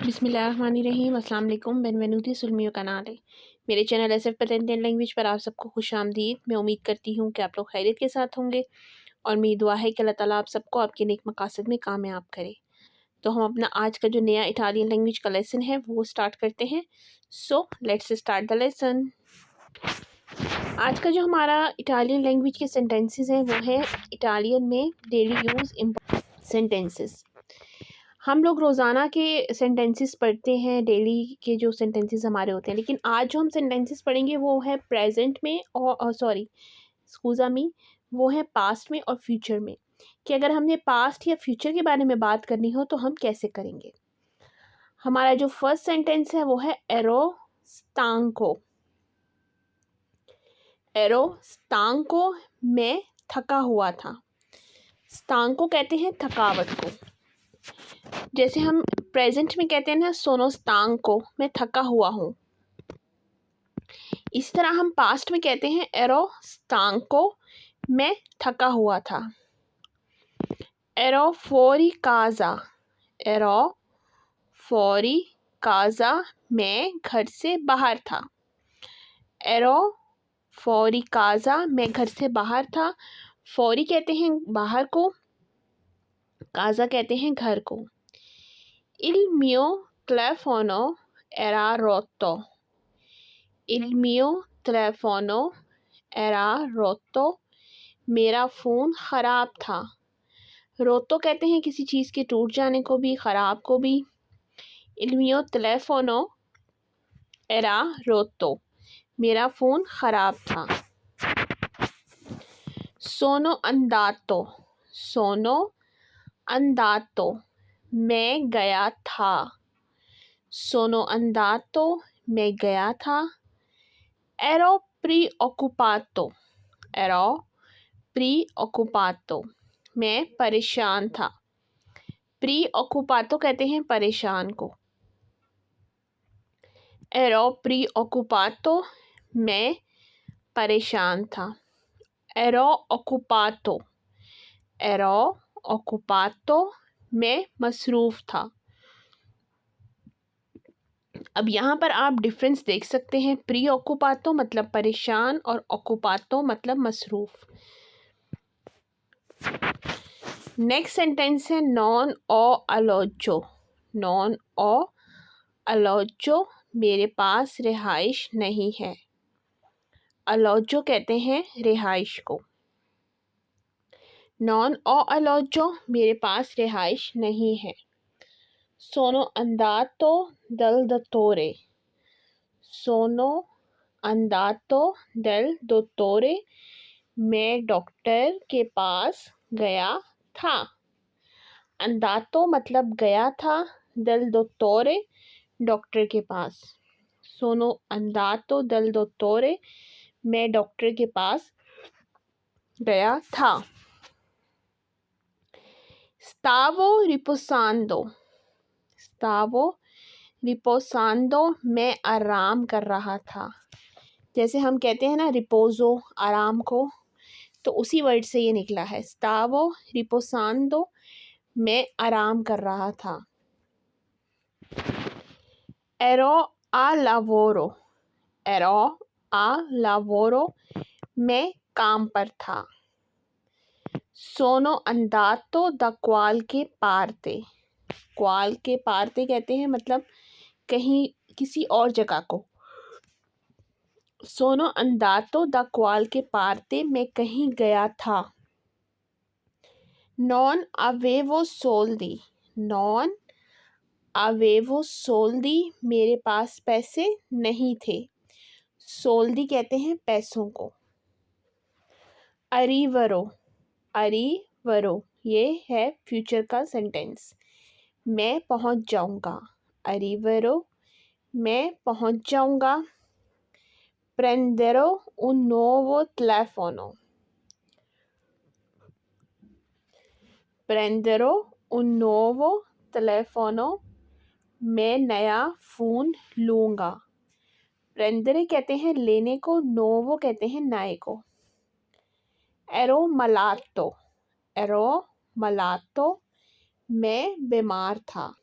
बिस्मिल्लाहिर्रहमानिर्रहीम अस्सलाम वालेकुम। बेनवेनुती sul mio canale। मेरे चैनल SF प्रेजेंटेड लैंग्वेज पर आप सबको खुशामदीद। मैं उम्मीद करती हूँ कि आप लोग खैरियत के साथ होंगे और मेरी दुआ है कि अल्लाह ताला आप सबको आपके नेक मकासद में कामयाब करे। तो हम अपना आज का जो नया इटालियन लैंग्वेज का लेसन है वो स्टार्ट करते हैं। So let's start the lesson. आज का जो हमारा इटालियन लैंग्वेज के सेंटेंसेस हैं वो है इटालियन में डेली यूज़ सेंटेंसेस। हम लोग रोज़ाना के सेंटेंसेस पढ़ते हैं, डेली के जो सेंटेंसेस हमारे होते हैं, लेकिन आज जो हम सेंटेंसेस पढ़ेंगे वो है प्रेजेंट में और एक्सक्यूज़ा मी, वो है पास्ट में और फ्यूचर में। कि अगर हमने पास्ट या फ्यूचर के बारे में बात करनी हो तो हम कैसे करेंगे। हमारा जो फर्स्ट सेंटेंस है वो है एरो स्टांको। एरो स्टांको, मैं थका हुआ था। स्टांको कहते हैं थकावट को। जैसे हम प्रेजेंट में कहते हैं ना सोनो स्टांको, मैं थका हुआ हूँ। इसी तरह हम पास्ट में कहते हैं एरो स्टांको, मैं थका हुआ था। एरो फोरी काजा। एरो फोरी काजा, मैं घर से बाहर था। एरो फोरी काजा, मैं घर से बाहर था। फोरी कहते हैं बाहर को, काजा कहते हैं घर को। Il mio telefono era rotto. Il mio telefono era rotto. मेरा फ़ोन ख़राब था। रोतो कहते हैं किसी चीज़ के टूट जाने को भी, ख़राब को भी। Il mio telefono era rotto. मेरा फ़ोन ख़राब था। Sono andato. Sono andato. मैं गया था। सोनो अंदातो, मैं गया था। एरो प्रीओकुपातो। एरो प्रीओकुपातो, मैं परेशान था। प्रीओकुपातो कहते हैं परेशान को। एरो प्रीओकुपातो, मैं परेशान था। एरो ओकुपातो। एरो ओकुपातो, मैं मसरूफ़ था। अब यहाँ पर आप डिफरेंस देख सकते हैं। प्री ऑक्यूपातो मतलब परेशान और ऑक्यूपातो मतलब मसरूफ़। नेक्स्ट सेंटेंस है नॉन ओ अलोजो। नॉन ओ अलोजो, मेरे पास रिहाइश नहीं है। अलोजो कहते हैं रिहाइश को। नॉन ओ अलोजो, मेरे पास रिहाइश नहीं है। सोनो अंदातो दल दोत्तोरे। सोनो अंदातो del dottore, मैं डॉक्टर के पास गया था। अंदातो मतलब गया था, del dottore डॉक्टर के पास। सोनो अंदातो del dottore, मैं डॉक्टर के पास गया था। स्टावो रिपोसांदो। स्टावो रिपोसांदो, मैं आराम कर रहा था। जैसे हम कहते हैं ना रिपोजो, आराम को, तो उसी वर्ड से ये निकला है। स्टावो रिपोसांदो, मैं आराम कर रहा था। एरो आ लावोरो। एरो आ लावोरो, मैं काम पर था। सोनो अंदातो द क्वाल के पारते। क्वाल के पारते कहते हैं मतलब कहीं किसी और जगह को। सोनो अंदातो द क्वाल के पारते, मैं कहीं गया था। नॉन अवेवो सोल्दी। नॉन अवेवो सोल्दी, मेरे पास पैसे नहीं थे। सोल्दी कहते हैं पैसों को। अरीवरो। अरीवरो, ये है फ्यूचर का सेंटेंस। मैं पहुंच जाऊंगा। अरीवरो, मैं पहुंच जाऊंगा। प्रेंडेरो un nuovo telefono। प्रेंडेरो un nuovo telefono, मैं नया फ़ोन लूँगा। प्रेंदरे कहते हैं लेने को, नोवो कहते हैं नए को। एरो मलातो। एरो मलातो, मैं बीमार था।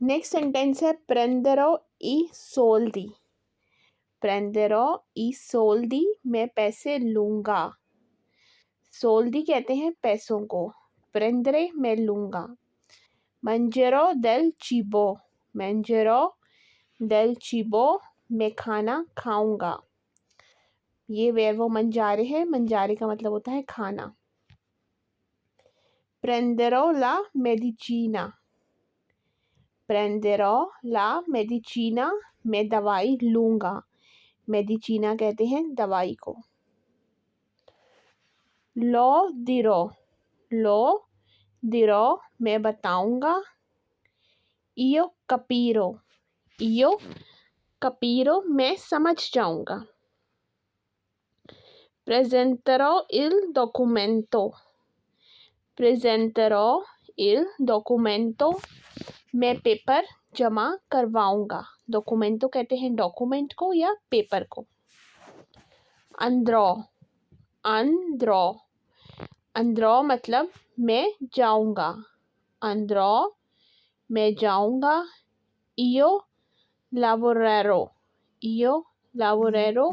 नेक्स्ट सेंटेंस है प्रेंदरो ई सोल्दी। प्रेंदरो ई सोल्दी, मैं पैसे लूँगा। सोल्दी कहते हैं पैसों को, प्रेंदरे मैं लूँगा। मंजरो देल चिबो, मंजरो देल चिबो, मैं खाना खाऊंगा। ये वर्बो मंजारे है, मंजारे का मतलब होता है खाना। प्रेंदरो ला मेडिचीना, प्रेंदरो ला मेडिचीना, मैं दवाई लूँगा। मेडिचीना कहते हैं दवाई को। लो दिरो, लो दिरो, मैं बताऊंगा। इयो कपीरो, इयो कपीरो, मैं समझ जाऊंगा। प्रेजेंटरो इल डॉक्यूमेंटो, प्रेजेंटरो इल डॉक्यूमेंटो, मैं पेपर जमा करवाऊंगा। डॉक्यूमेंटो कहते हैं डॉक्यूमेंट को या पेपर को। अंद्रो, अंद्रो, अंद्रो मतलब मैं जाऊंगा। अंद्रो मैं जाऊंगा। इयो लावोरेरो, इयो लावोरेरो,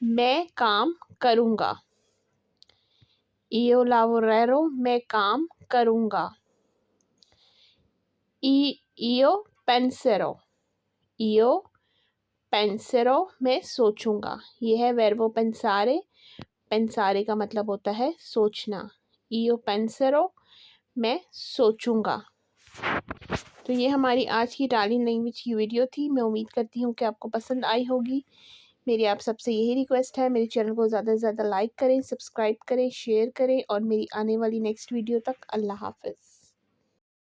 मैं काम करूंगा। इयो लावोरेरो, मैं काम करूंगा। इयो पेंसेरो, इयो पेंसेरो, मैं सोचूंगा। यह है वर्बो पेंसारे। पेंसारे का मतलब होता है सोचना। इयो पेंसेरो, मैं सोचूंगा। तो ये हमारी आज की इटालियन लैंग्वेज की वीडियो थी। मैं उम्मीद करती हूँ कि आपको पसंद आई होगी। मेरी आप सबसे यही रिक्वेस्ट है, मेरे चैनल को ज़्यादा से ज़्यादा लाइक करें, सब्सक्राइब करें, शेयर करें और मेरी आने वाली नेक्स्ट वीडियो तक अल्लाह हाफ़िज़।